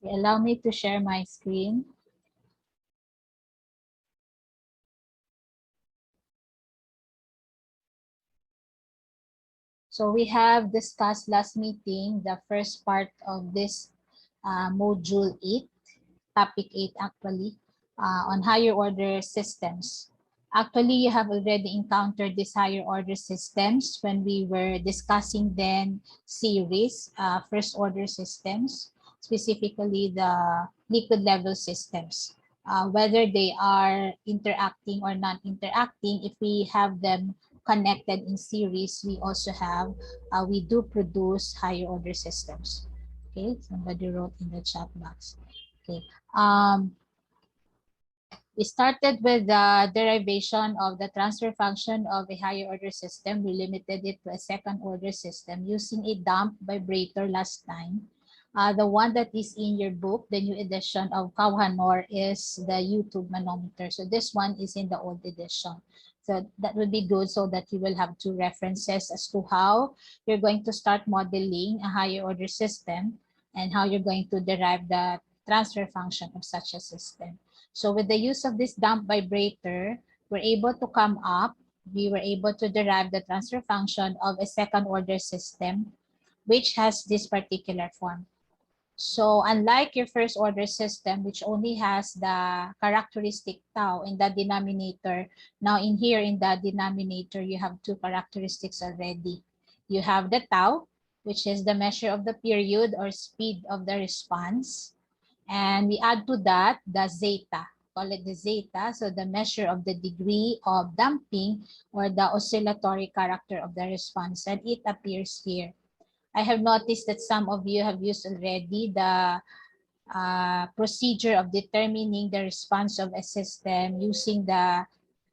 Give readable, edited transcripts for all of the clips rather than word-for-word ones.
Allow me to share my screen. So we have discussed last meeting the first part of this module 8, topic 8 actually, on higher order systems. Actually, you have already encountered these higher order systems when we were discussing then series, first order systems, specifically the liquid level systems. Whether they are interacting or non-interacting, if we have them connected in series, we also have, we do produce higher order systems. Okay, somebody wrote in the chat box. Okay, we started with the derivation of the transfer function of a higher order system. We limited it to a second order system using a damped vibrator last time. The one that is in your book, the new edition of Kauhanor, is the YouTube manometer. So this one is in the old edition. So that would be good so that you will have two references as to how you're going to start modeling a higher order system and how you're going to derive the transfer function of such a system. So with the use of this damped vibrator, we're able to come up, we were able to derive the transfer function of a second order system, which has this particular form. So unlike your first order system, which only has the characteristic tau in the denominator, now in here in the denominator, you have two characteristics already. You have the tau, which is the measure of the period or speed of the response. And we add to that the zeta, call it the zeta, so the measure of the degree of damping or the oscillatory character of the response, and it appears here. I have noticed that some of you have used already the procedure of determining the response of a system using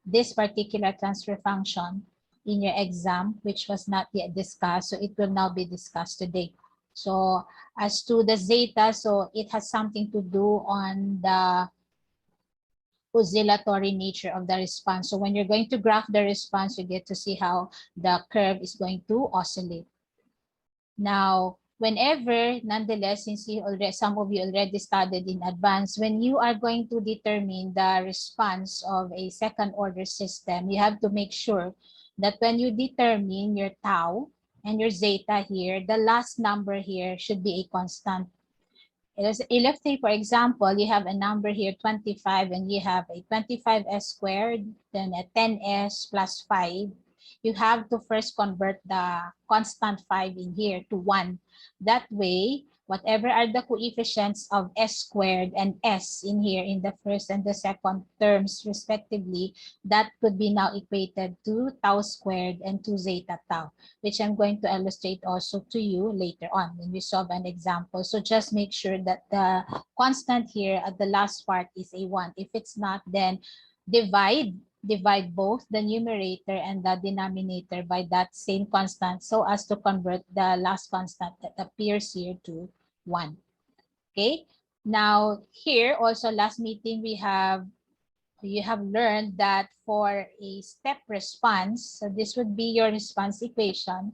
this particular transfer function in your exam, which was not yet discussed, so it will now be discussed today. So as to the zeta, so it has something to do on the oscillatory nature of the response. So when you're going to graph the response, you get to see how the curve is going to oscillate. Now, whenever, nonetheless, since you already, some of you already studied in advance, when you are going to determine the response of a second order system, you have to make sure that when you determine your tau and your zeta here, the last number here should be a constant. Let's say, for example, you have a number here, 25, and you have a 25s squared, then a 10s plus 5. You have to first convert the constant 5 in here to 1. That way, whatever are the coefficients of s squared and s in here in the first and the second terms respectively, that could be now equated to tau squared and to zeta tau, which I'm going to illustrate also to you later on when we solve an example. So just make sure that the constant here at the last part is a 1. If it's not, then divide both the numerator and the denominator by that same constant so as to convert the last constant that appears here to 1. Okay, now here also last meeting you have learned that for a step response, so this would be your response equation.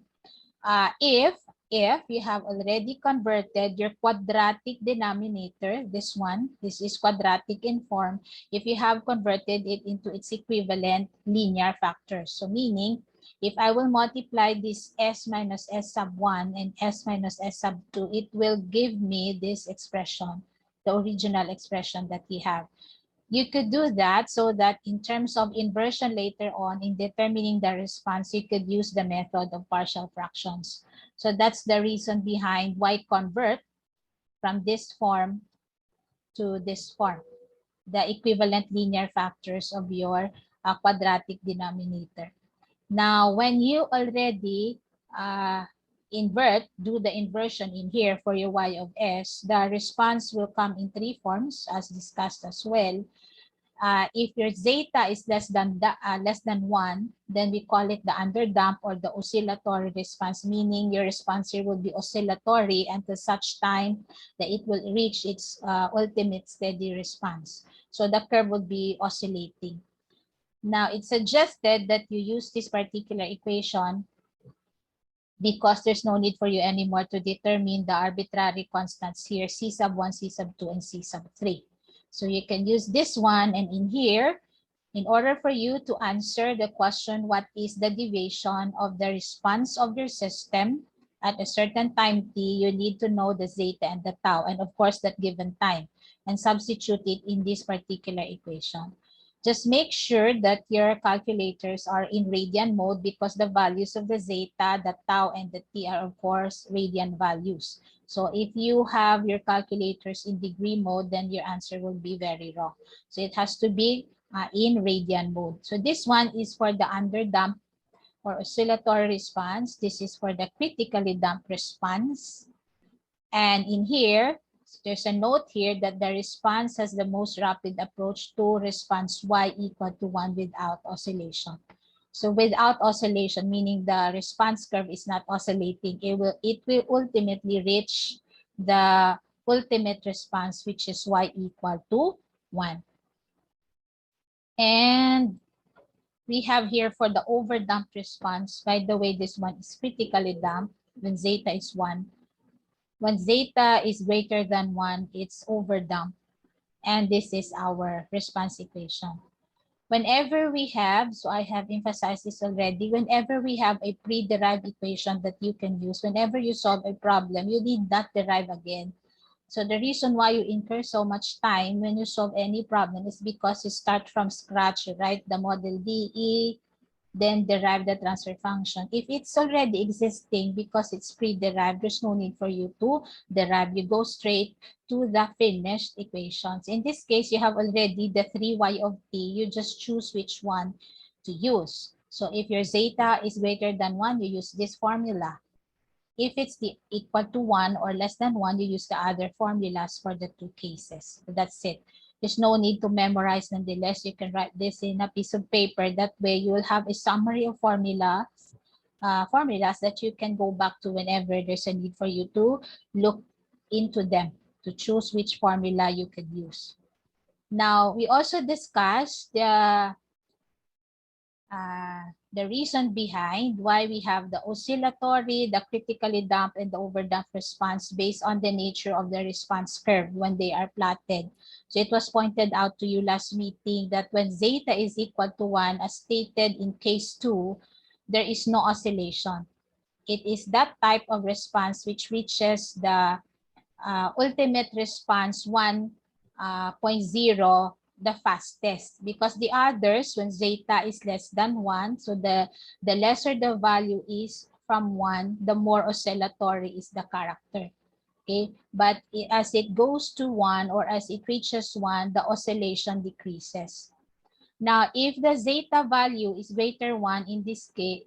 If you have already converted your quadratic denominator, this is quadratic in form, if you have converted it into its equivalent linear factors. So meaning, if I will multiply this s minus s sub 1 and s minus s sub 2, it will give me this expression, the original expression that we have. You could do that so that in terms of inversion later on in determining the response, you could use the method of partial fractions. So that's the reason behind why convert from this form to this form, the equivalent linear factors of your quadratic denominator. Now, when you already do the inversion in here for your y of s, the response will come in 3 forms as discussed as well. If your zeta is less than 1, then we call it the underdamped or the oscillatory response, meaning your response here will be oscillatory until such time that it will reach its ultimate steady response. So the curve would be oscillating. Now, it's suggested that you use this particular equation because there's no need for you anymore to determine the arbitrary constants here, C sub 1, C sub 2, and C sub 3. So you can use this one, and in here, in order for you to answer the question, what is the deviation of the response of your system at a certain time t, you need to know the zeta and the tau, and of course that given time, and substitute it in this particular equation. Just make sure that your calculators are in radian mode because the values of the zeta, the tau, and the t are of course radian values. So if you have your calculators in degree mode, then your answer will be very wrong. So it has to be in radian mode. So this one is for the underdamped or oscillatory response. This is for the critically damped response. And in here, there's a note here that the response has the most rapid approach to response y equal to 1 without oscillation. So without oscillation, meaning the response curve is not oscillating, it will ultimately reach the ultimate response, which is y equal to 1. And we have here for the overdamped response. By the way, this one is critically damped when zeta is 1. When zeta is greater than 1, it's overdamped. And this is our response equation. Whenever we have, so I have emphasized this already, whenever we have a pre-derived equation that you can use, whenever you solve a problem, you need not derive again. So the reason why you incur so much time when you solve any problem is because you start from scratch, you write the model DE, then derive the transfer function. If it's already existing because it's pre-derived, there's no need for you to derive. You go straight to the finished equations. In this case, you have already the 3y of t. You just choose which one to use. So if your zeta is greater than 1, you use this formula. If it's equal to 1 or less than 1, you use the other formulas for the two cases. So that's it. There's no need to memorize. Nonetheless, you can write this in a piece of paper. That way, you will have a summary of formulas that you can go back to whenever there's a need for you to look into them, to choose which formula you could use. Now, we also discussed the reason behind why we have the oscillatory, the critically damped, and the overdamped response based on the nature of the response curve when they are plotted. So it was pointed out to you last meeting that when zeta is equal to 1, as stated in case 2, there is no oscillation. It is that type of response which reaches the ultimate response 1.0 the fastest, because the others, when zeta is less than 1, so the lesser the value is from 1, the more oscillatory is the character. Okay, but as it goes to 1 or as it reaches 1, the oscillation decreases. Now, if the zeta value is greater than 1 in this case,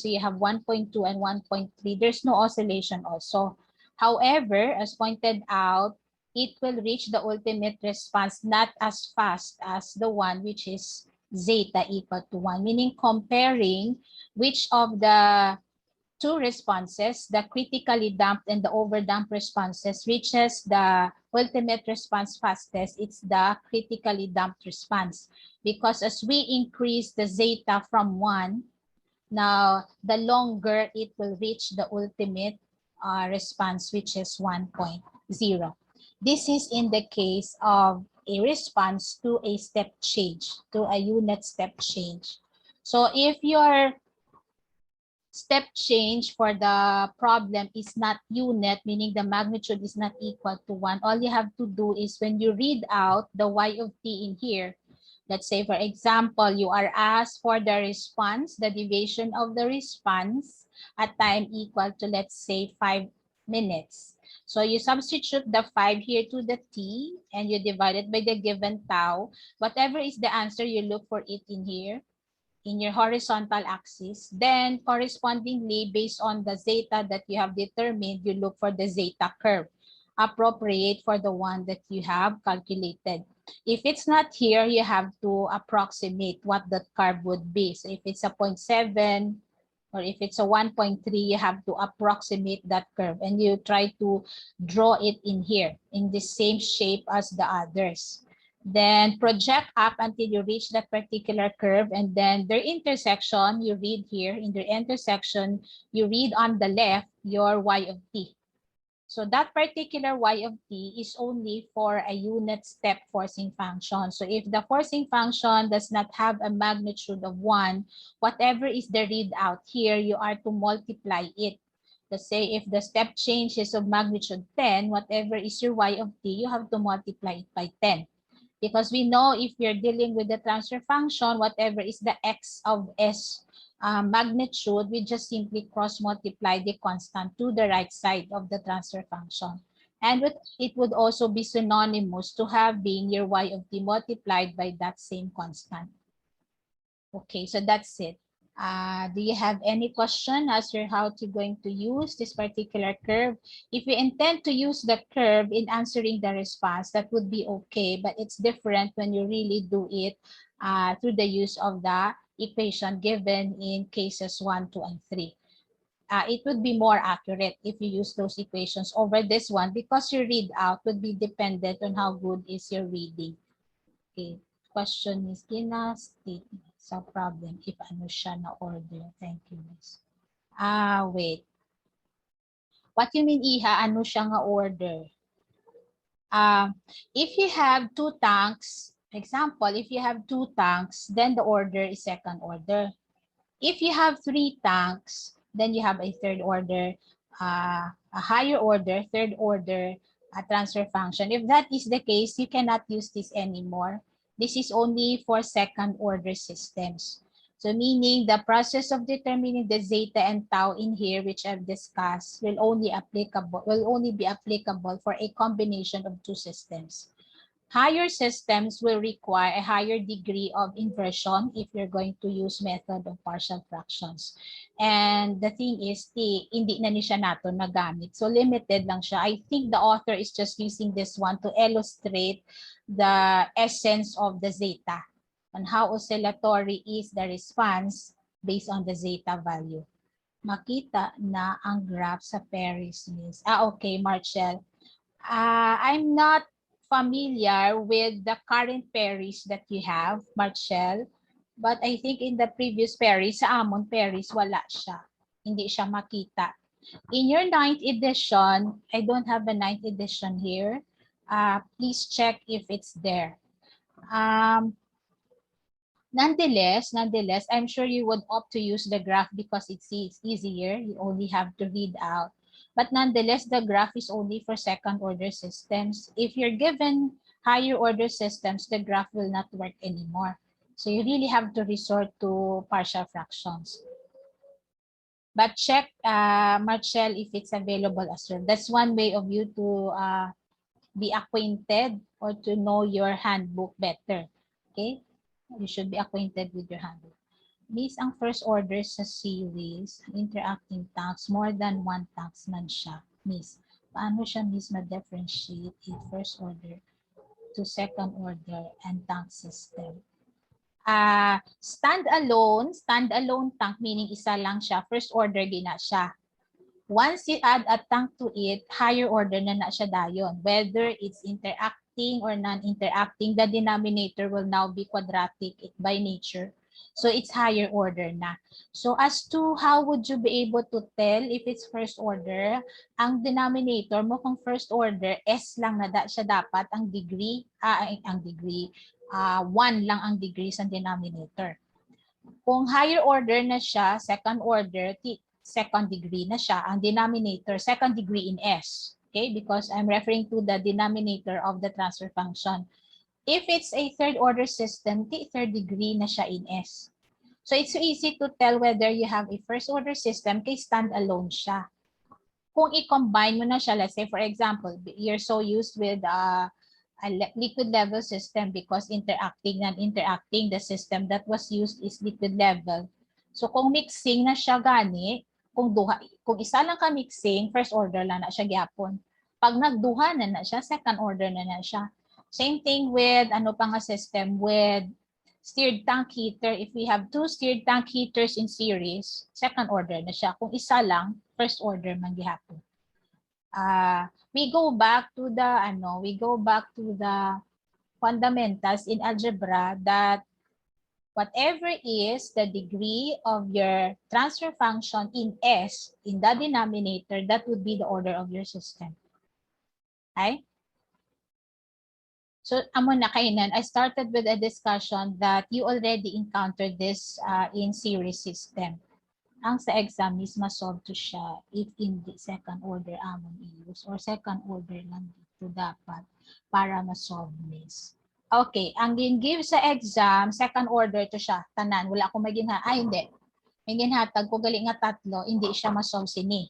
so you have 1.2 and 1.3, there's no oscillation also. However, as pointed out, it will reach the ultimate response not as fast as the one which is zeta equal to 1, meaning comparing which of the two responses, the critically damped and the overdamped responses, reaches the ultimate response fastest. It's the critically damped response, because as we increase the zeta from 1, now the longer it will reach the ultimate response, which is 1.0. This is in the case of a response to a step change, to a unit step change. So if your step change for the problem is not unit, meaning the magnitude is not equal to 1, all you have to do is when you read out the y of t in here, let's say, for example, you are asked for the response, the deviation of the response at time equal to, let's say, 5 minutes. So you substitute the 5 here to the t and you divide it by the given tau. Whatever is the answer, you look for it in here, in your horizontal axis. Then correspondingly, based on the zeta that you have determined, you look for the zeta curve appropriate for the one that you have calculated. If it's not here, you have to approximate what that curve would be. So if it's a 0.7 or if it's a 1.3, you have to approximate that curve and you try to draw it in here in the same shape as the others. Then project up until you reach that particular curve, and then their intersection, you read here, in their intersection, you read on the left your y of t. So that particular y of t is only for a unit step forcing function. So if the forcing function does not have a magnitude of 1, whatever is the readout here, you are to multiply it. Let's say if the step change is of magnitude 10, whatever is your y of t, you have to multiply it by 10. Because we know if you're dealing with the transfer function, whatever is the x of s magnitude, we just simply cross multiply the constant to the right side of the transfer function. And it would also be synonymous to having your y of t multiplied by that same constant. Okay, so that's it. Do you have any question as to how to going to use this particular curve? If we intend to use the curve in answering the response, that would be okay, but it's different when you really do it through the use of the equation given in cases 1, 2, and 3. It would be more accurate if you use those equations over this one because your readout would be dependent on how good is your reading. Okay. Question is state sa problem if ano siya na order. Thank you, miss. Wait. What you mean, Iha? Ano siya nga order? If you have 2 tanks, example, if you have 2 tanks, then the order is second order. If you have 3 tanks, then you have a third order, a higher order, third order transfer function. If that is the case, you cannot use this anymore. This is only for second order systems. So meaning the process of determining the zeta and tau in here, which I've discussed, will only be applicable for a combination of 2 systems. Higher systems will require a higher degree of inversion if you're going to use method of partial fractions. And the thing is, hindi na niya nato nagamit. So limited lang siya. I think the author is just using this one to illustrate the essence of the zeta and how oscillatory is the response based on the zeta value. Makita na ang graph sa Paris, miss. Okay, Marcel. I'm not familiar with the current Paris that you have, Marcel. But I think in the previous Paris, sa Amon Paris, wala siya. Hindi siya makita. In your 9th edition, I don't have a 9th edition here. Please check if it's there. Nonetheless, I'm sure you would opt to use the graph because it's easier. You only have to read out. But nonetheless, the graph is only for second order systems. If you're given higher order systems, the graph will not work anymore. So you really have to resort to partial fractions. But check, Marcel, if it's available as well. That's one way of you to be acquainted or to know your handbook better. Okay? You should be acquainted with your handbook. Miss, ang first order sa series, interacting tanks, more than 1 tanks man siya. Miss, paano siya, Miss, ma-differentiate in first order to second order and tank system? Standalone tank, meaning isa lang siya, first order din na siya. Once you add a tank to it, higher order na siya dayon. Whether it's interacting or non-interacting, the denominator will now be quadratic by nature. So it's higher order na. So as to how would you be able to tell if it's first order, ang denominator mo kung first order, S lang na siya dapat, ang degree, 1 lang ang degree sa denominator. Kung higher order na siya, second order, second degree na siya, ang denominator, second degree in S. Okay, because I'm referring to the denominator of the transfer function. If it's a third order system, third degree na siya in S. So it's so easy to tell whether you have a first order system kay standalone siya. Kung i-combine mo na siya, let's say for example, you're so used with a liquid level system because interacting, non-interacting, the system that was used is liquid level. So kung mixing na siya gani, kung isa lang ka mixing, first order lang na siya gyapon. Pag nagduha na siya, second order na siya. Same thing with ano pa nga system with stirred tank heater. If we have 2 stirred tank heaters in series, second order na siya. Kung isa lang, first order man gyapon. We go back to the fundamentals in algebra that whatever is the degree of your transfer function in S, in the denominator, that would be the order of your system. Okay? So, amo na kainan, I started with a discussion that you already encountered this in series system. Ang sa exam is masolve to siya if in the second order amon i-use or second order lang dito dapat para masolve this. Okay, ang gin-give sa exam, second order to siya, tanan. Wala akong hindi. May ginhatag ko gali nga tatlo, hindi siya masolve sini.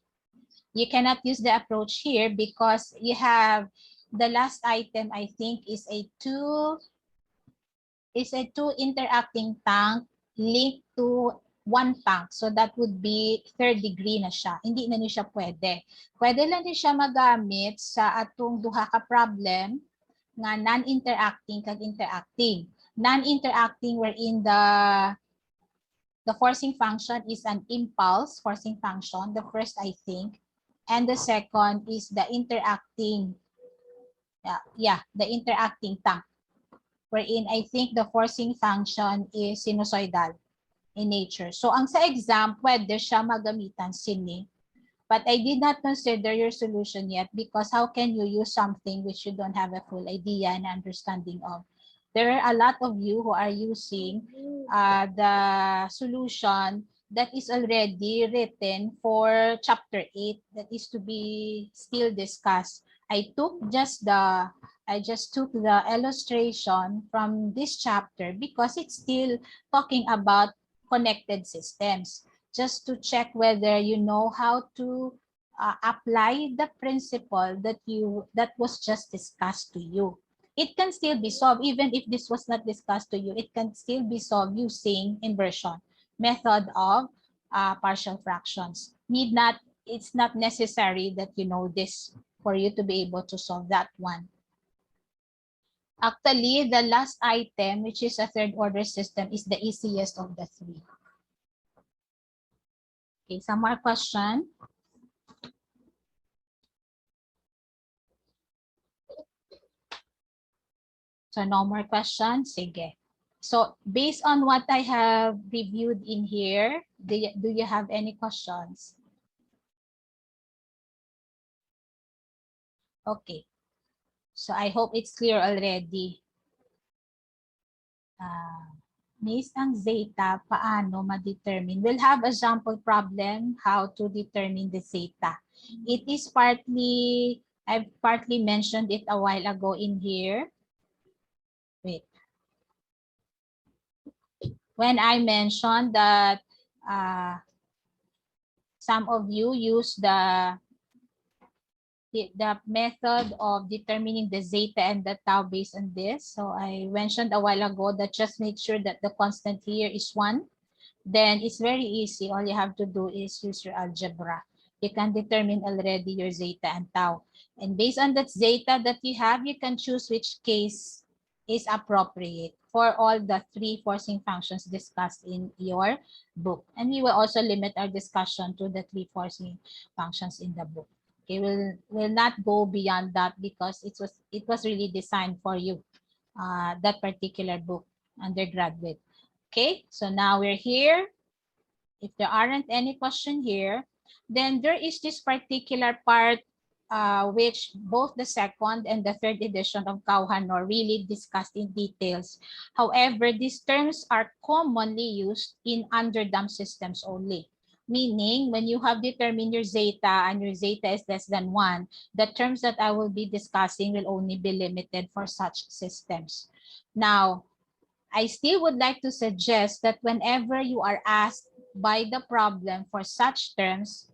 You cannot use the approach here because you have the last item, I think, is a two interacting tank linked to one tank. So that would be third degree na siya. Hindi na niya siya pwede. Pwede lang din siya magamit sa atong duha ka problem nga non-interacting kag interacting. Non-interacting wherein the forcing function is an impulse forcing function, the first I think, and the second is the interacting the interacting tank, wherein I think the forcing function is sinusoidal in nature. So, ang sa exam, pwede siya magamitan sini. But I did not consider your solution yet because how can you use something which you don't have a full idea and understanding of? There are a lot of you who are using the solution that is already written for chapter 8 that is to be still discussed. I just took the illustration from this chapter because it's still talking about connected systems, just to check whether you know how to apply the principle that was just discussed to you. It can still be solved even if this was not discussed to you. It can still be solved using inversion method of partial fractions. It's not necessary that you know this for you to be able to solve that one. Actually, the last item, which is a third order system, is the easiest of the three. Okay, some more question? So no more questions? Sige. So based on what I have reviewed in here, do you have any questions? Okay. So I hope it's clear already. Miss, ang zeta, paano ma-determine? We'll have a sample problem how to determine the zeta. It is I've partly mentioned it a while ago in here. Wait. When I mentioned that some of you use the method of determining the zeta and the tau based on this. So I mentioned a while ago that just make sure that the constant here is 1. Then it's very easy. All you have to do is use your algebra. You can determine already your zeta and tau. And based on that zeta that you have, you can choose which case is appropriate for all the 3 forcing functions discussed in your book. And we will also limit our discussion to the 3 forcing functions in the book. Okay, we'll not go beyond that because it was really designed for you, that particular book, undergraduate. Okay, so now we're here. If there aren't any question here, then there is this particular part which both the second and the third edition of Kauhanor really discussed in details. However, these terms are commonly used in underdamped systems only. Meaning, when you have determined your zeta and your zeta is less than 1, the terms that I will be discussing will only be limited for such systems. Now, I still would like to suggest that whenever you are asked by the problem for such terms,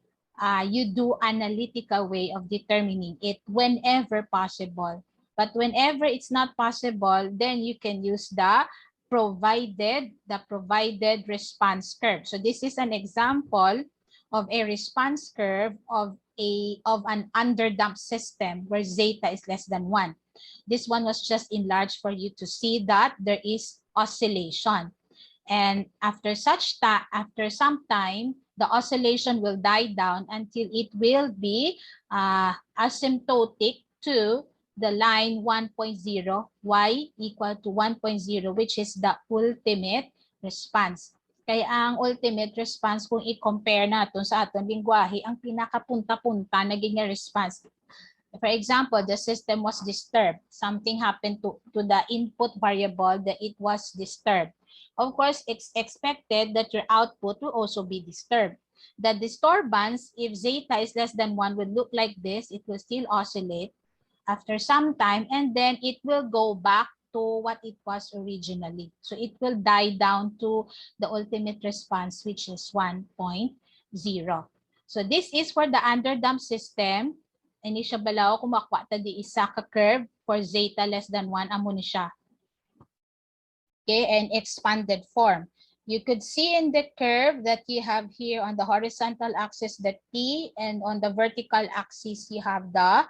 you do analytical way of determining it whenever possible. But whenever it's not possible, then you can use the provided response curve. So this is an example of a response curve of an underdamped system where zeta is less than 1. This one was just enlarged for you to see that there is oscillation. And after some time, the oscillation will die down until it will be asymptotic to the line 1.0, y equal to 1.0, which is the ultimate response. Kaya ang ultimate response, kung i-compare natin sa atong lingwahe, ang pinakapunta-punta naging response. For example, the system was disturbed. Something happened to the input variable that it was disturbed. Of course, it's expected that your output will also be disturbed. The disturbance, if zeta is less than 1, will look like this. It will still oscillate after some time, and then it will go back to what it was originally. So it will die down to the ultimate response, which is 1.0. So this is for the underdamped system. Ini siya balaw kung makuha ta di isa ka curve for zeta less than 1 amo ni siya. Okay, and expanded form. You could see in the curve that you have here on the horizontal axis the t, and on the vertical axis you have the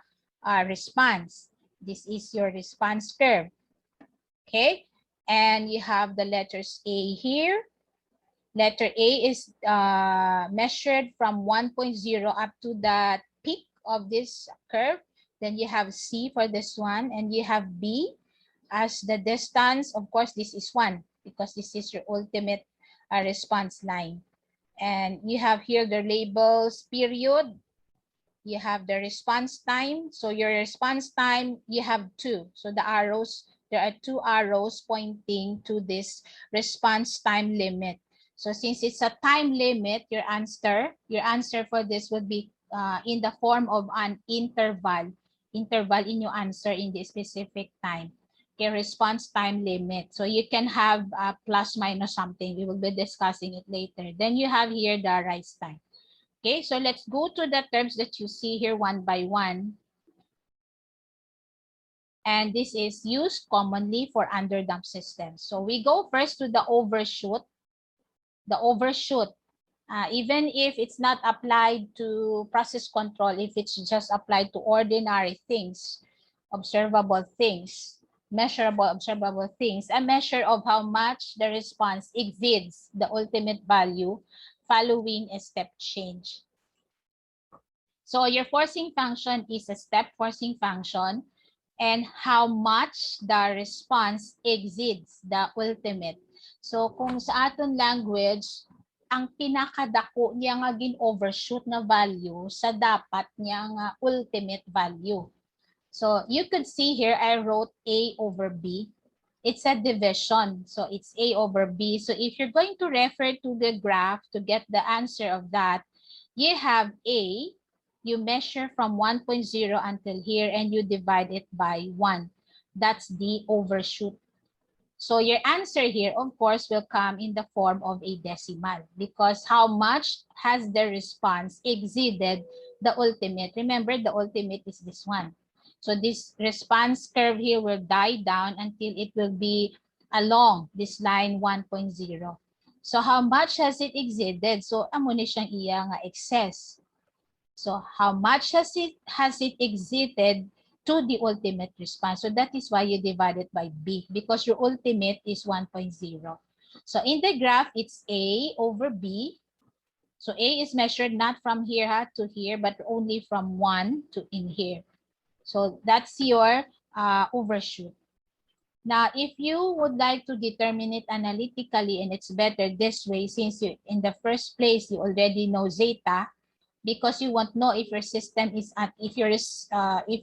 response. This is your response curve. Okay, and you have the letters A here. Letter A is measured from 1.0 up to the peak of this curve. Then you have C for this one, and you have B as the distance. Of course, this is 1 because this is your ultimate response line. And you have here the labels period. You have the response time. So your response time, you have 2. So the arrows, there are 2 arrows pointing to this response time limit. So since it's a time limit, your answer for this would be in the form of an interval in your answer in the specific time. Okay, response time limit. So you can have plus minus something. We will be discussing it later. Then you have here the rise time. Okay, so let's go to the terms that you see here one by one. And this is used commonly for underdamped systems. So we go first to the overshoot. The overshoot, even if it's not applied to process control, if it's just applied to ordinary things, observable things, measurable observable things, a measure of how much the response exceeds the ultimate value following a step change. So your forcing function is a step forcing function, and how much the response exceeds the ultimate. So kung sa aton language, ang pinakadako niya nga gin-overshoot na value sa dapat niya nga ultimate value. So you could see here, I wrote A over B. It's a division. So it's A over B. So if you're going to refer to the graph to get the answer of that, you have A, you measure from 1.0 until here, and you divide it by 1. That's the overshoot. So your answer here, of course, will come in the form of a decimal, because how much has the response exceeded the ultimate? Remember, the ultimate is this one. So this response curve here will die down until it will be along this line 1.0. So how much has it exceeded? So amo ni siyang iya nga excess. So how much has it exceeded to the ultimate response? So that is why you divide it by B, because your ultimate is 1.0. So in the graph, it's A over B. So A is measured not from here to here, but only from 1 to in here. So that's your overshoot. Now, if you would like to determine it analytically, and it's better this way, since you, in the first place, you already know zeta, because you won't know if your system is if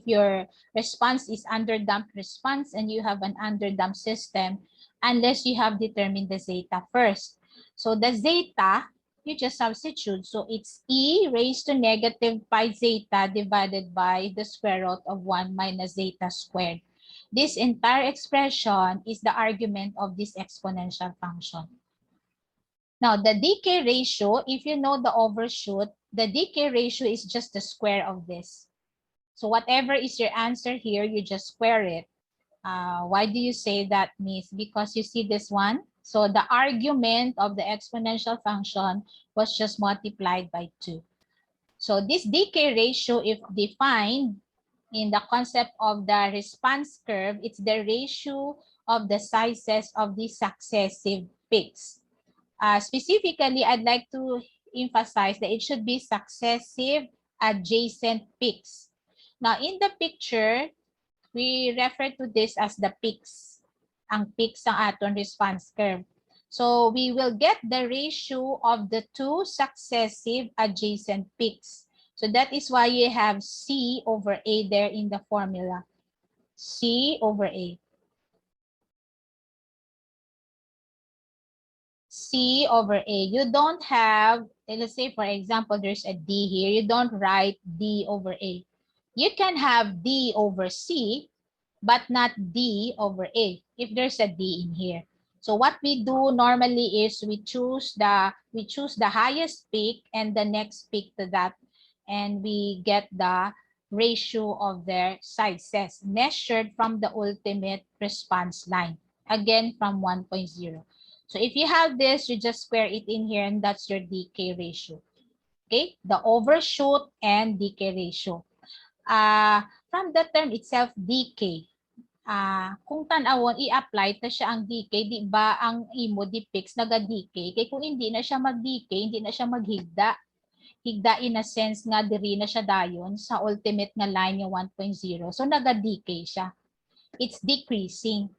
your response is underdamped response and you have an underdamped system unless you have determined the zeta first. So the zeta, you just substitute. So it's e raised to negative pi zeta divided by the square root of 1 minus zeta squared. This entire expression is the argument of this exponential function. Now, the decay ratio, if you know the overshoot, the decay ratio is just the square of this. So whatever is your answer here, you just square it. Why do you say that, Miss? Because you see this one. So the argument of the exponential function was just multiplied by 2. So this decay ratio, if defined in the concept of the response curve, it's the ratio of the sizes of the successive peaks. Specifically, I'd like to emphasize that it should be successive adjacent peaks. Now, in the picture, We refer to this as the peaks. Ang peaks ng aton response curve. So we will get the ratio of the two successive adjacent peaks. So that is why you have C over A there in the formula. C over A. C over A. You don't have, let's say for example, there's a D here. You don't write D over A. You can have D over C, but not D over A if there's a D in here. So what we do normally is we choose the highest peak and the next peak to that, and we get the ratio of their sizes measured from the ultimate response line, again from 1.0. So if you have this, you just square it in here and that's your decay ratio. Okay, the overshoot and decay ratio. From the term itself, decay, kung tanawon i-apply ta siya ang decay, di ba ang imo depicts naga-decay? Kay kung hindi na siya mag-decay, hindi na siya maghigda. Higda in a sense nga diri na siya dayon sa ultimate nga line yung 1.0. So naga-decay siya. It's decreasing.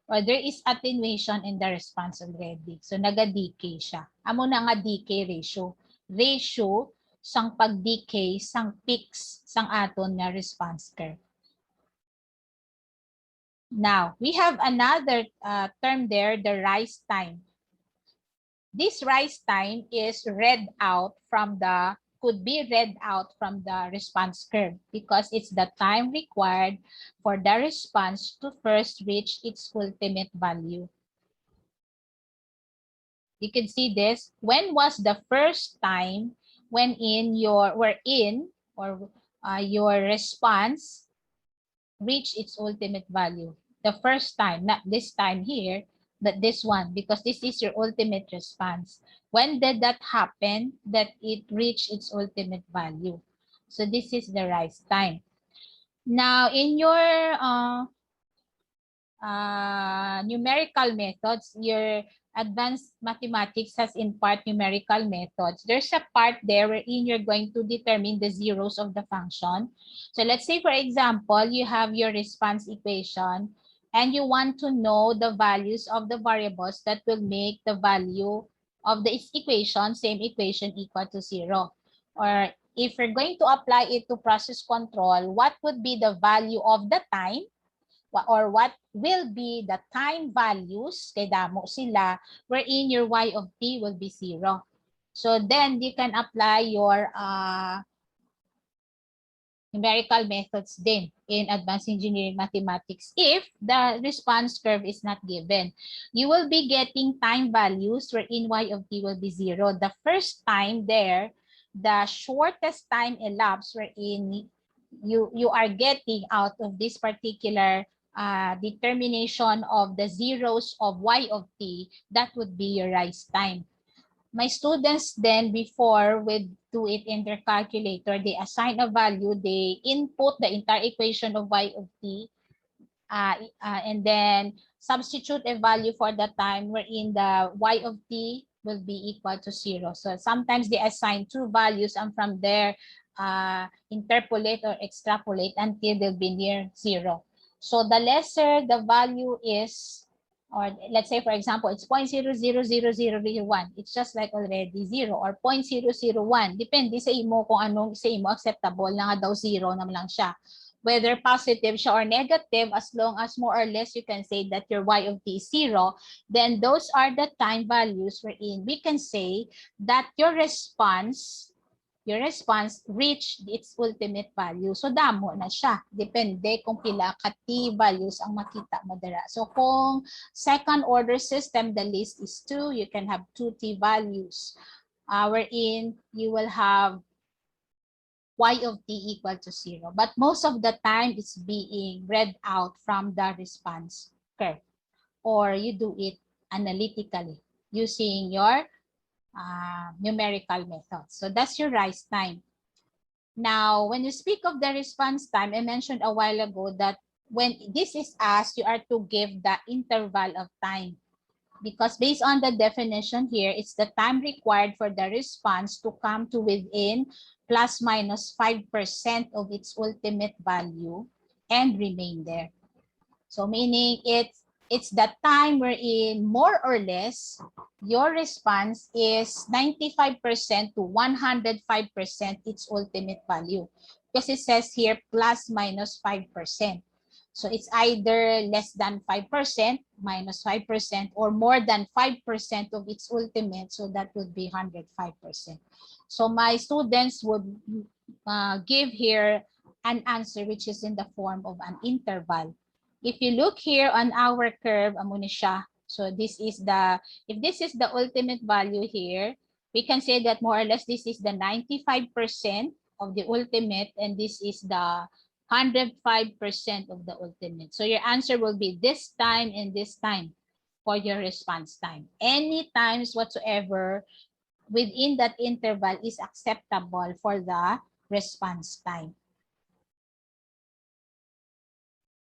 Or there is attenuation in the response already. So naga-decay siya. Amo na nga decay ratio. Ratio sang pag-decay sang peaks sang aton nga response curve. Now, we have another term there, the rise time. This rise time is read out from the, could be read out from the response curve because it's the time required for the response to first reach its ultimate value. You can see this. When was the first time when your response reach its ultimate value? The first time, not this time here, but this one, because this is your ultimate response. When did that happen that it reached its ultimate value? So this is the rise time. Now, in your numerical methods, your advanced mathematics has in part numerical methods. There's a part there wherein you're going to determine the zeros of the function. So let's say, for example, you have your response equation and you want to know the values of the variables that will make the value of the equation, same equation, equal to 0. Or if you're going to apply it to process control, what would be the value of the time? Or what will be the time values, kay damo sila, wherein your y of t will be 0. So then you can apply your numerical methods din in advanced engineering mathematics if the response curve is not given. You will be getting time values wherein y of t will be 0. The first time there, the shortest time elapsed wherein you are getting out of this particular determination of the zeros of y of t, that would be your rise time. My students then, before would do it in their calculator, they assign a value, they input the entire equation of y of t, and then substitute a value for the time wherein the y of t will be equal to 0. So sometimes they assign two values and from there interpolate or extrapolate until they'll be near 0. So the lesser the value is, or let's say for example, it's 0.000001. It's just like already 0 or 0.001. Depende sa imo kung anong sa imo acceptable na nga daw 0 naman lang siya. Whether positive siya or negative, as long as more or less you can say that your y of t is 0, then those are the time values wherein we can say that your response reached its ultimate value. So damo na siya. Depende kung pila ka t values ang makita mo dira. So kung second order system, the list is 2, you can have 2 t values. Wherein you will have y of t equal to 0. But most of the time, it's being read out from the response curve. Or you do it analytically using your numerical methods. So that's your rise time. Now, when you speak of the response time, I mentioned a while ago that when this is asked, you are to give the interval of time. Because based on the definition here, it's the time required for the response to come to within plus minus 5% of its ultimate value. and remain there. So meaning it's the time wherein more or less your response is 95% to 105% its ultimate value. Because it says here plus minus 5%. So it's either less than 5%, minus 5%, or more than 5% of its ultimate. So that would be 105%. So my students would give here an answer which is in the form of an interval. If you look here on our curve, amo ni siya. So this is the, if this is the ultimate value here, we can say that more or less this is the 95% of the ultimate and this is the 105% of the ultimate. So your answer will be this time and this time for your response time. Any times whatsoever within that interval is acceptable for the response time.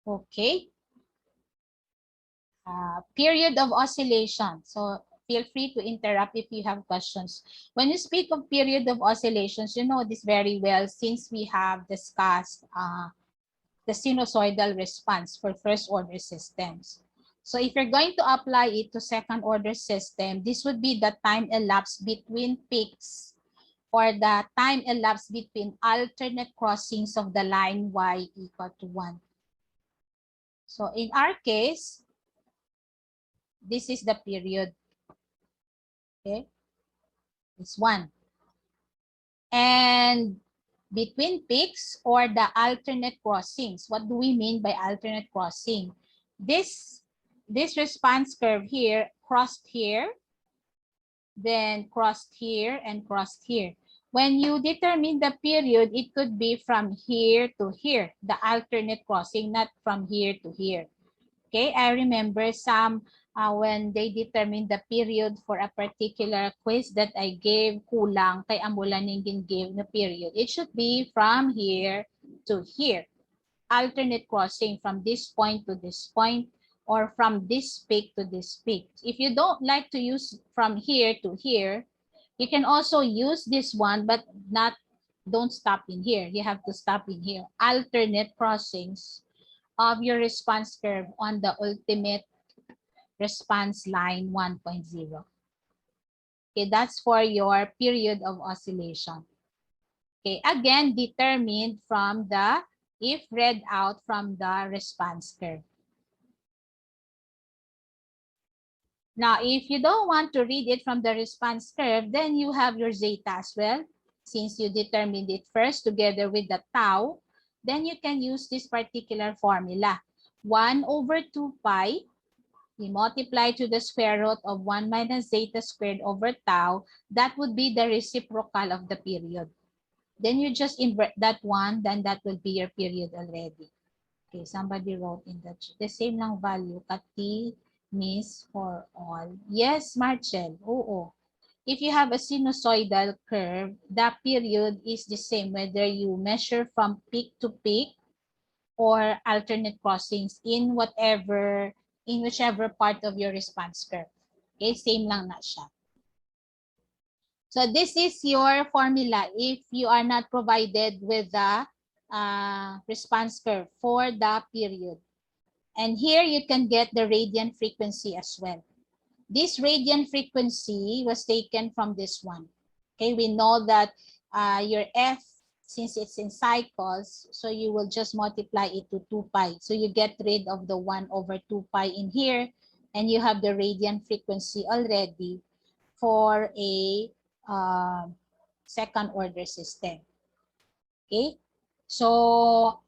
Okay. Period of oscillation. So feel free to interrupt if you have questions. When you speak of period of oscillations, you know this very well since we have discussed the sinusoidal response for first order systems. So if you're going to apply it to second order system, this would be the time elapsed between peaks or the time elapsed between alternate crossings of the line y equal to 1. So in our case, this is the period. Okay, it's 1. And between peaks or the alternate crossings, what do we mean by alternate crossing? This response curve here crossed here, then crossed here, and crossed here. When you determine the period, it could be from here to here, the alternate crossing, not from here to here. Okay, I remember some when they determined the period for a particular quiz that I gave, kulang kay amula ningin give the period. It should be from here to here. Alternate crossing from this point to this point or from this peak to this peak. If you don't like to use from here to here, you can also use this one, but don't stop in here. You have to stop in here. Alternate crossings of your response curve on the ultimate response line 1.0. Okay, that's for your period of oscillation. Okay, again, determined from the, if read out from the response curve. Now, if you don't want to read it from the response curve, then you have your zeta as well. Since you determined it first together with the tau, then you can use this particular formula. 1 over 2 pi, we multiply to the square root of 1 minus zeta squared over tau. That would be the reciprocal of the period. Then you just invert that one, then that will be your period already. Okay, somebody wrote in the same lang value, Kati, Miss, for all. Yes, Marcel, oo. If you have a sinusoidal curve, the period is the same whether you measure from peak to peak or alternate crossings in whichever part of your response curve. Okay, same lang na siya. So this is your formula if you are not provided with the response curve for the period. And here you can get the radiant frequency as well. This radiant frequency was taken from this one. Okay, we know that your F, since it's in cycles, so you will just multiply it to 2 pi. So you get rid of the 1 over 2 pi in here, and you have the radiant frequency already for a second order system. Okay, so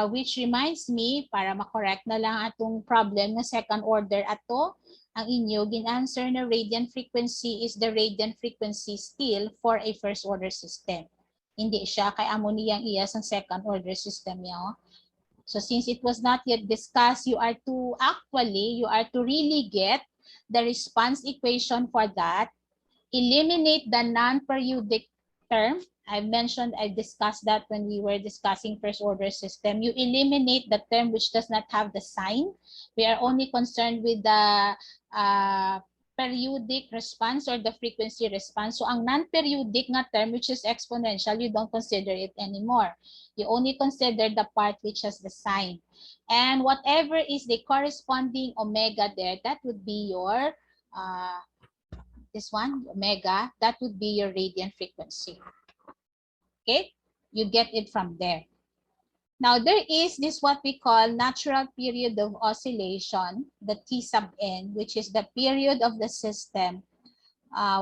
which reminds me, para makorrect na lang atong problem na second order ato, ang inyo gin-answer na radiant frequency is the radiant frequency still for a first order system. Hindi siya kay amo niyang iya sa second order system niya. So since it was not yet discussed, you are to really get the response equation for that. Eliminate the non-periodic term. I discussed that when we were discussing first order system. You eliminate the term which does not have the sign. We are only concerned with the periodic response or the frequency response. So ang non-periodic nga term, which is exponential, you don't consider it anymore. You only consider the part which has the sign. And whatever is the corresponding omega there, that would be your, this one, omega, that would be your radiant frequency. Okay? You get it from there. Now, there is this what we call natural period of oscillation, the T sub n, which is the period of the system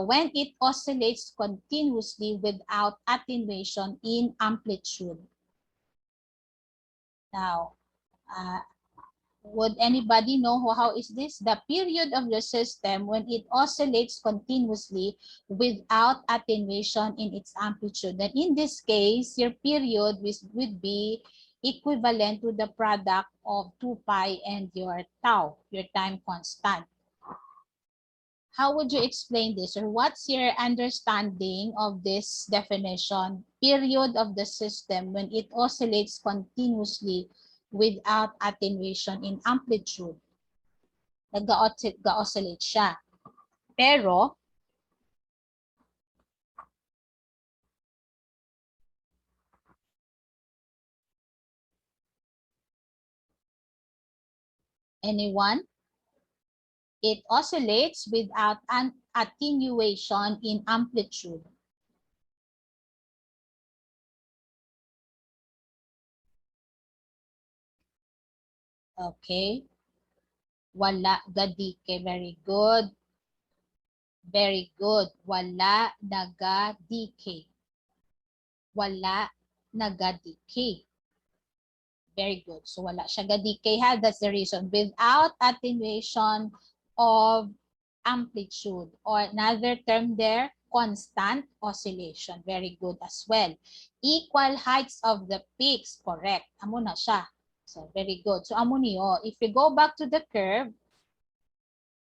when it oscillates continuously without attenuation in amplitude. Now, would anybody know how is this? The period of the system when it oscillates continuously without attenuation in its amplitude. And in this case, your period would be equivalent to the product of 2 pi and your tau, your time constant. How would you explain this, or what's your understanding of this definition? Period of the system when it oscillates continuously without attenuation in amplitude. Nag-oscillate siya. Pero, anyone? It oscillates without an attenuation in amplitude. Okay. Wala gadike. Very good. Very good. Wala nagadike. Wala nagadike. Very good. So wala siya gadike ha. That's the reason. Without attenuation of amplitude, or another term there, constant oscillation. Very good as well. Equal heights of the peaks. Correct. Amo na siya. So very good. So amo niyo. If we go back to the curve,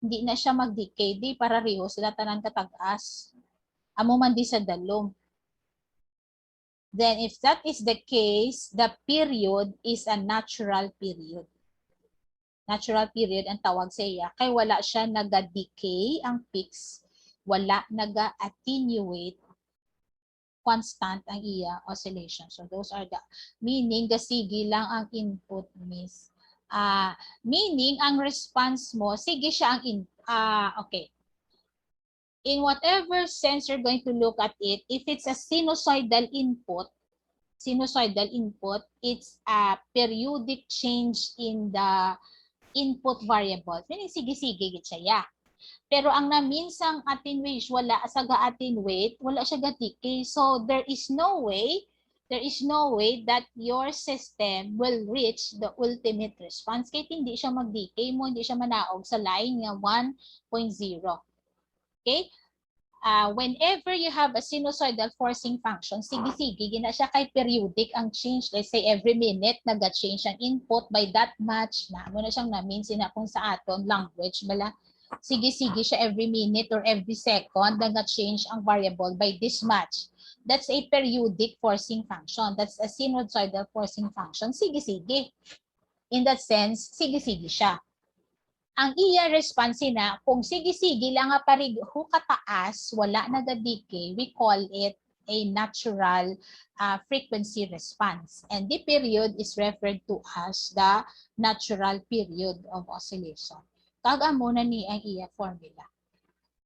hindi na siya mag-decay. Di pareho sila tanan katag-as. Amo man di sa dalom. Then if that is the case, the period is a natural period. Natural period ang tawag sa iya. Kaya wala siya naga-decay ang peaks. Wala naga-attenuate. Constant ang iya oscillation. So those are the meaning, sige lang ang input, miss. Meaning ang response mo, sige siya ang okay. In whatever sense you're going to look at it, if it's a sinusoidal input, it's a periodic change in the input variable. Meaning, sige-sige siya. Pero ang naminsang attenuation, wala sa ga-attenuate, wala siya ga-decay. So there is no way that your system will reach the ultimate response. Kahit hindi siya mag-decay mo, hindi siya manaog sa line nga 1.0. Okay? Whenever you have a sinusoidal forcing function, sige-sige, gina siya kay periodic ang change. Let's say every minute, nag-change ang input by that much. Na mo na siyang namin kung sa aton language, bala. Sige-sige siya every minute or every second, nag-change ang variable by this much. That's a periodic forcing function. That's a sinusoidal forcing function. Sige-sige. In that sense, sige-sige siya. Ang iya response na, kung sige-sige lang nga parig kataas, wala naga-decay, we call it a natural frequency response. And the period is referred to as the natural period of oscillation. Taga muna ni ang iya formula.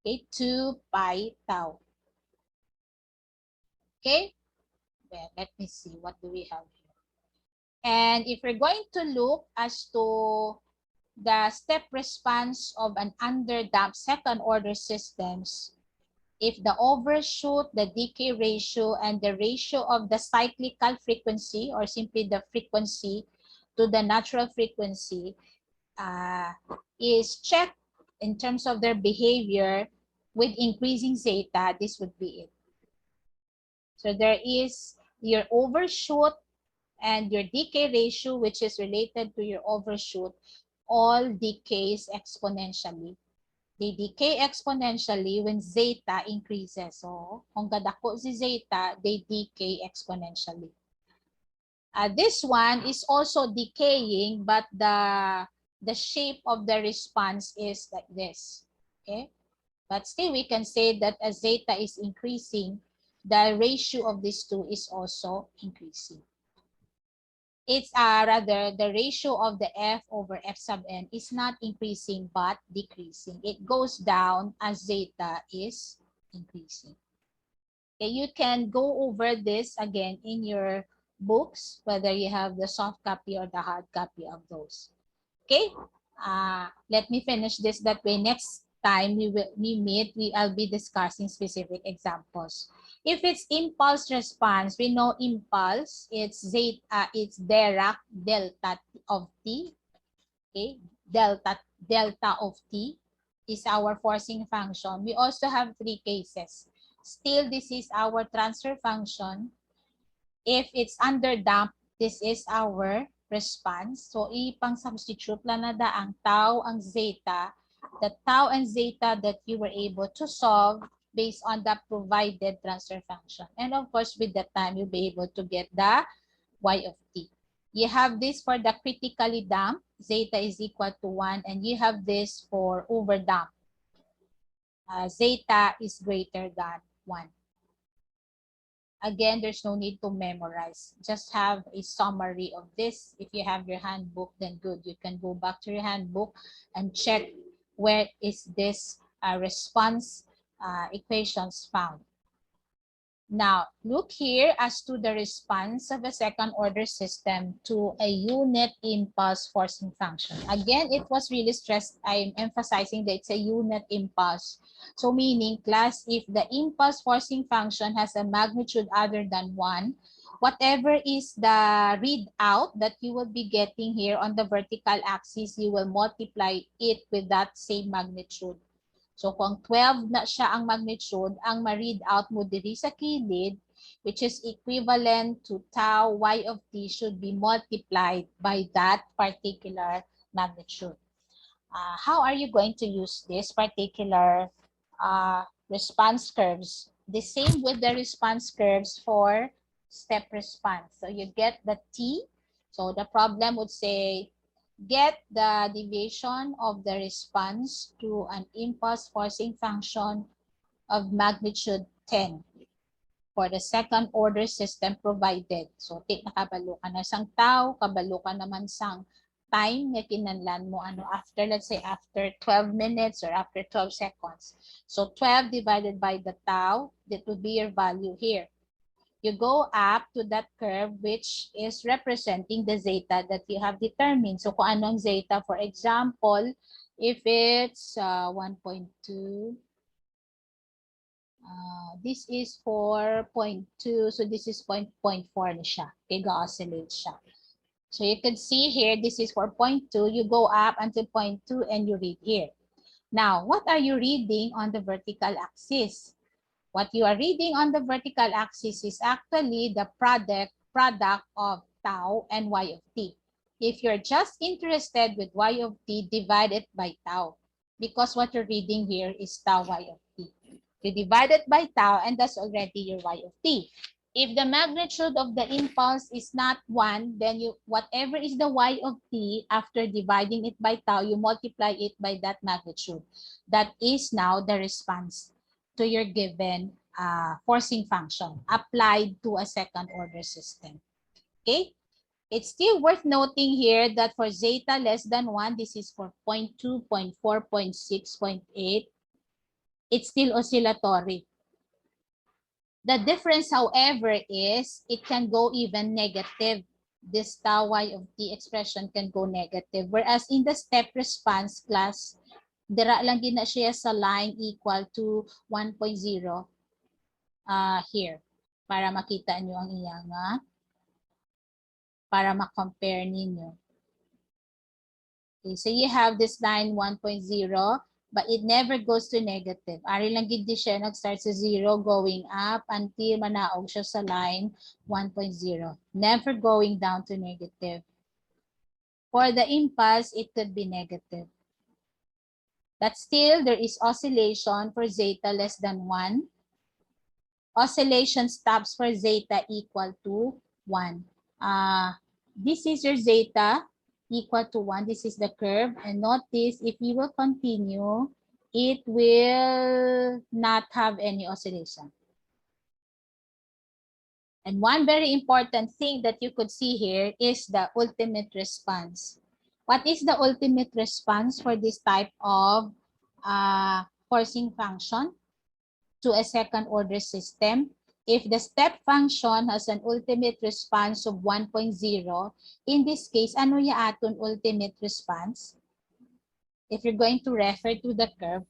Okay, 2 pi tau. Okay? Well, let me see, what do we have here? And if we're going to look as to the step response of an underdamped second order systems, if the overshoot, the decay ratio, and the ratio of the cyclical frequency, or simply the frequency to the natural frequency, is checked in terms of their behavior with increasing zeta, this would be it. So there is your overshoot and your decay ratio, which is related to your overshoot, all decays exponentially. They decay exponentially when zeta increases. So, kung gadako si zeta, they decay exponentially. This one is also decaying, but the shape of the response is like this. Okay? But still, we can say that as zeta is increasing, the ratio of these two is also increasing. It's rather the ratio of the f over f sub n is not increasing but decreasing. It goes down as zeta is increasing. Okay, you can go over this again in your books, whether you have the soft copy or the hard copy of those. Okay, let me finish this that way. Next time we meet, I'll be discussing specific examples. If it's impulse response, we know impulse, it's zeta, it's Dirac delta of t. Okay, delta of t is our forcing function. We also have three cases. Still, this is our transfer function. If it's underdamped, this is our response. So, ipang-substitute lang na da ang tau, ang zeta, the tau and zeta that you were able to solve based on the provided transfer function. And of course, with the time, you'll be able to get the y of t. You have this for the critically damped, zeta is equal to 1, and you have this for overdamped. Zeta is greater than 1. Again, there's no need to memorize. Just have a summary of this. If you have your handbook, then good. You can go back to your handbook and check where is this response equations found. Now, look here as to the response of a second order system to a unit impulse forcing function. Again, it was really stressed. I'm emphasizing that it's a unit impulse. So meaning, class, if the impulse forcing function has a magnitude other than 1, whatever is the readout that you will be getting here on the vertical axis, you will multiply it with that same magnitude. So kung 12 na siya ang magnitude, ang ma-read out mo diri sa kilid, which is equivalent to tau y of t, should be multiplied by that particular magnitude. How are you going to use this particular response curves? The same with the response curves for step response. So you get the t. So the problem would say, get the deviation of the response to an impulse forcing function of magnitude 10 for the second order system provided. So, nakabalo ka na sang tau, kabalo ka naman sang time na kinanlan mo after, let's say, after 12 minutes or after 12 seconds. So, 12 divided by the tau, that would be your value here. You go up to that curve which is representing the zeta that you have determined. So kung anong zeta, for example, if it's 1.2, this is 4.2, so this is 0.4 na siya. Okay, ga-oscillate siya. So you can see here, this is 4.2, you go up until 0.2 and you read here. Now, what are you reading on the vertical axis? What you are reading on the vertical axis is actually the product of tau and y of t. If you're just interested with y of t, divide it by tau. Because what you're reading here is tau y of t. You divide it by tau and that's already your y of t. If the magnitude of the impulse is not 1, then whatever is the y of t, after dividing it by tau, you multiply it by that magnitude. That is now the response to your given forcing function applied to a second order system. Okay, it's still worth noting here that for zeta less than 1, this is for 0.2, 0.4, 0.6, 0.8, it's still oscillatory. The difference, however, is it can go even negative. This tau y of t expression can go negative, whereas in the step response class, dira lang din na siya sa line equal to 1.0 here para makita nyo ang iyang para ma-compare ninyo. Okay, so you have this line 1.0 but it never goes to negative. Ari lang gid siya nag-start sa 0 going up until manaog siya sa line 1.0. Never going down to negative. For the impulse, it could be negative. But still, there is oscillation for zeta less than 1. Oscillation stops for zeta equal to 1. This is your zeta equal to 1. This is the curve. And notice, if you will continue, it will not have any oscillation. And one very important thing that you could see here is the ultimate response. What is the ultimate response for this type of forcing function to a second order system? If the step function has an ultimate response of 1.0, in this case, ano ya aton ultimate response? If you're going to refer to the curve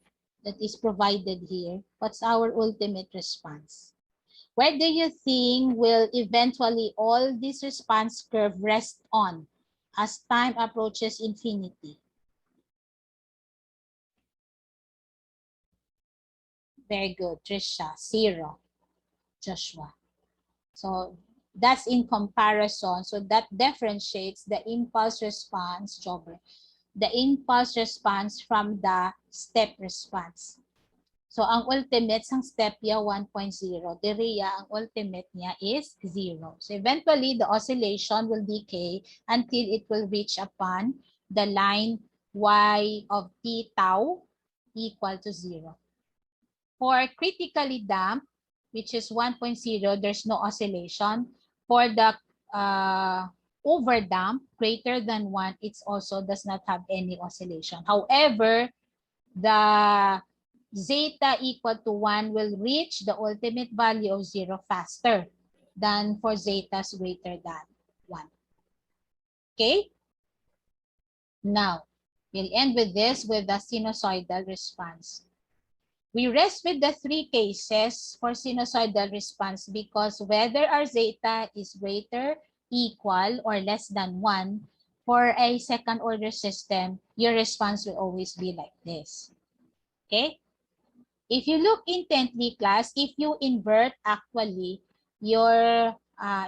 that is provided here, what's our ultimate response? Where do you think will eventually all this response curve rest on as time approaches infinity? Very good, Trisha. 0, Joshua. So that's in comparison. So that differentiates the impulse response, Jobber, the impulse response from the step response. So ang ultimate sang step niya 1.0, diriya ang ultimate niya is 0. So eventually the oscillation will decay until it will reach upon the line y of t tau equal to 0. For critically damped, which is 1.0, there's no oscillation. For the overdamped, greater than 1, it also does not have any oscillation. However, the zeta equal to 1 will reach the ultimate value of 0 faster than for zetas greater than 1. Okay? Now, we'll end with this with the sinusoidal response. We rest with the 3 cases for sinusoidal response because whether our zeta is greater, equal, or less than 1, for a second order system, your response will always be like this. Okay? If you look intently, class, if you invert actually your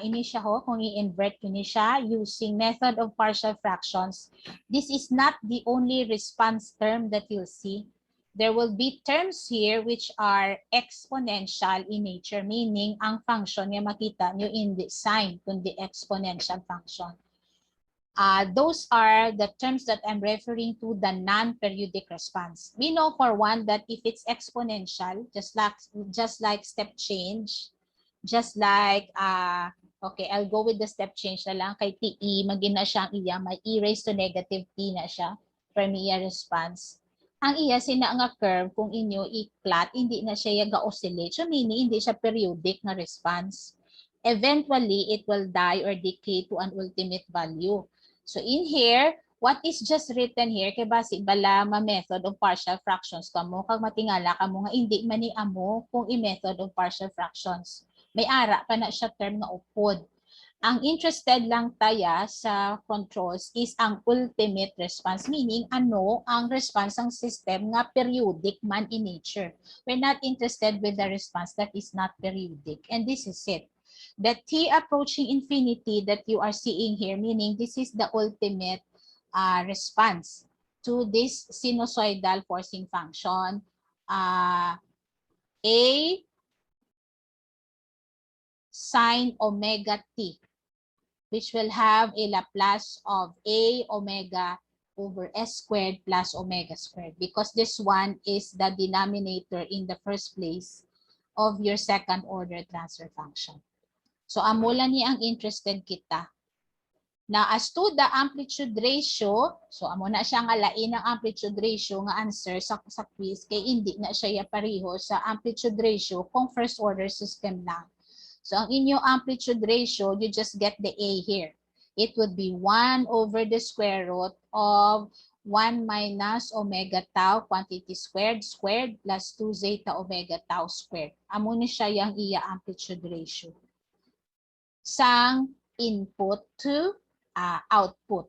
ini siya ho, kung i-invert ko ni siya using method of partial fractions, this is not the only response term that you'll see. There will be terms here which are exponential in nature, meaning ang function niya makita nyo in the sign, kundi exponential function. Those are the terms that I'm referring to, the non-periodic response. We know for one that if it's exponential, just like step change, just like, okay, I'll go with the step change na lang kay TE, maging na siyang iya, may e raised to negative t na siya, Fermi response. Ang iya sina nga curve, kung inyo i-plot, hindi na siya ga-oscillate. So meaning, hindi siya periodic na response. Eventually, it will die or decay to an ultimate value. So in here, what is just written here, kay basi bala ma method of partial fractions kamo, kag matingala kamo nga hindi man ni amo kung i-method of partial fractions. May ara pa na siya term na upod. Ang interested lang taya sa controls is ang ultimate response, meaning ano ang response ng system nga periodic man in nature. We're not interested with the response that is not periodic. And this is it. The t approaching infinity that you are seeing here, meaning this is the ultimate response to this sinusoidal forcing function. A sine omega t, which will have a Laplace of a omega over s squared plus omega squared, because this one is the denominator in the first place of your second order transfer function. So amula ni ang interested kita. Now as to the amplitude ratio, so amo na siya nga lain ang amplitude ratio nga answer sa quiz kay hindi na siya pareho sa amplitude ratio kung first order system lang. So ang inyong amplitude ratio, you just get the A here. It would be 1 over the square root of 1 minus omega tau quantity squared plus 2 zeta omega tau squared. Amo ni siya yung iya amplitude ratio. Sang input to output.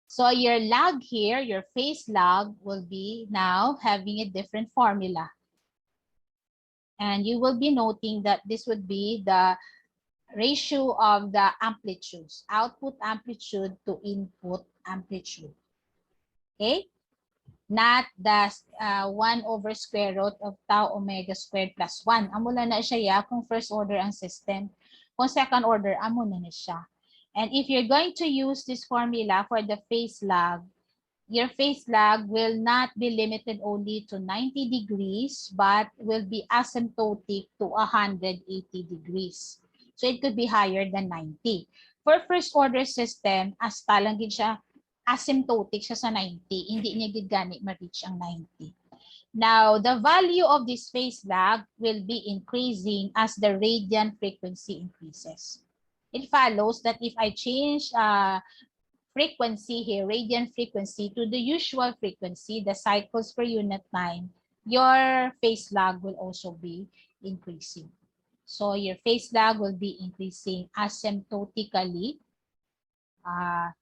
So your log here, your phase log will be now having a different formula. And you will be noting that this would be the ratio of the amplitudes, output amplitude to input amplitude. Okay? Not the 1 over square root of tau omega squared plus 1. Amo na siya ya kung first order ang system. Kung second order, amo na siya. And if you're going to use this formula for the phase log, your phase lag will not be limited only to 90 degrees, but will be asymptotic to 180 degrees. So it could be higher than 90. For first order system, hasta lang gid siya, asymptotic siya sa 90. Hindi niya gid gani ma-reach ang 90. Now, the value of this phase lag will be increasing as the radian frequency increases. It follows that if I change frequency here, radian frequency, to the usual frequency, the cycles per unit time, your phase lag will also be increasing. So your phase lag will be increasing asymptotically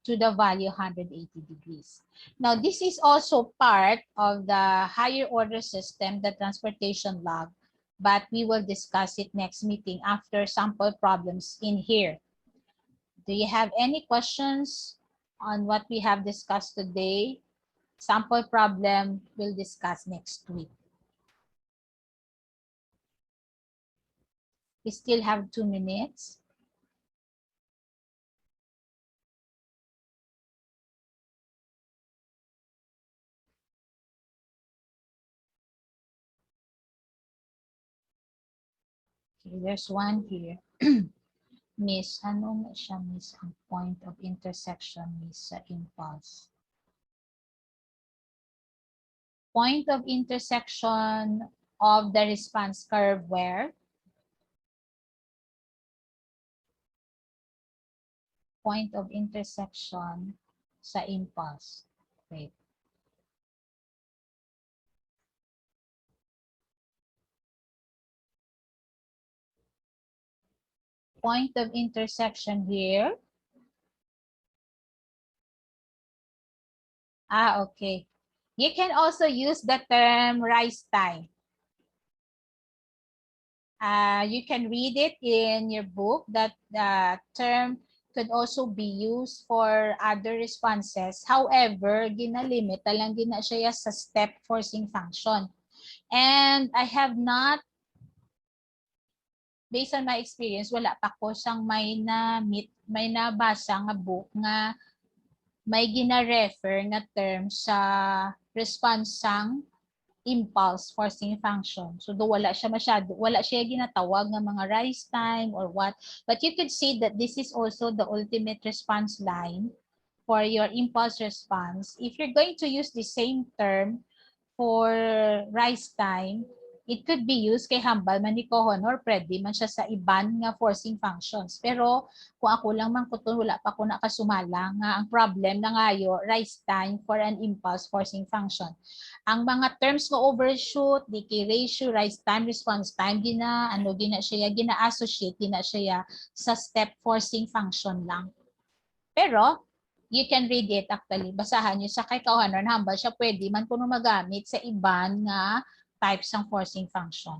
to the value 180 degrees. Now, this is also part of the higher order system, the transportation lag, but we will discuss it next meeting after sample problems in here. Do you have any questions on what we have discussed today? Sample problem we'll discuss next week. We still have 2 minutes. Okay, there's one here. Miss, ano na siya, miss, ang point of intersection, miss, sa impulse. Point of intersection of the response curve where? Point of intersection sa impulse. Wait. Point of intersection here. Okay. You can also use the term rise time. You can read it in your book that the term could also be used for other responses. However, ginalimit lang gina siya sa step forcing function. And I have not, based on my experience, wala pa ko siyang may nabasa nga book nga may gina-refer nga term sa response sang impulse forcing function. So do wala siya ginatawag ng mga rise time or what. But you could see that this is also the ultimate response line for your impulse response. If you're going to use the same term for rise time, it could be used kay hambal man ni Kohon or pwede man siya sa iban nga forcing functions. Pero kung ako lang man kuton, wala pa ko nakasumala nga ang problem na ngayo, rise time for an impulse forcing function. Ang mga terms nga overshoot, decay ratio, rise time, response time, gina associate gina siya sa step forcing function lang. Pero you can read it actually. Basahan nyo sa kay Kauhanon hambal siya pwede man kuno magamit sa iban nga types ng forcing function.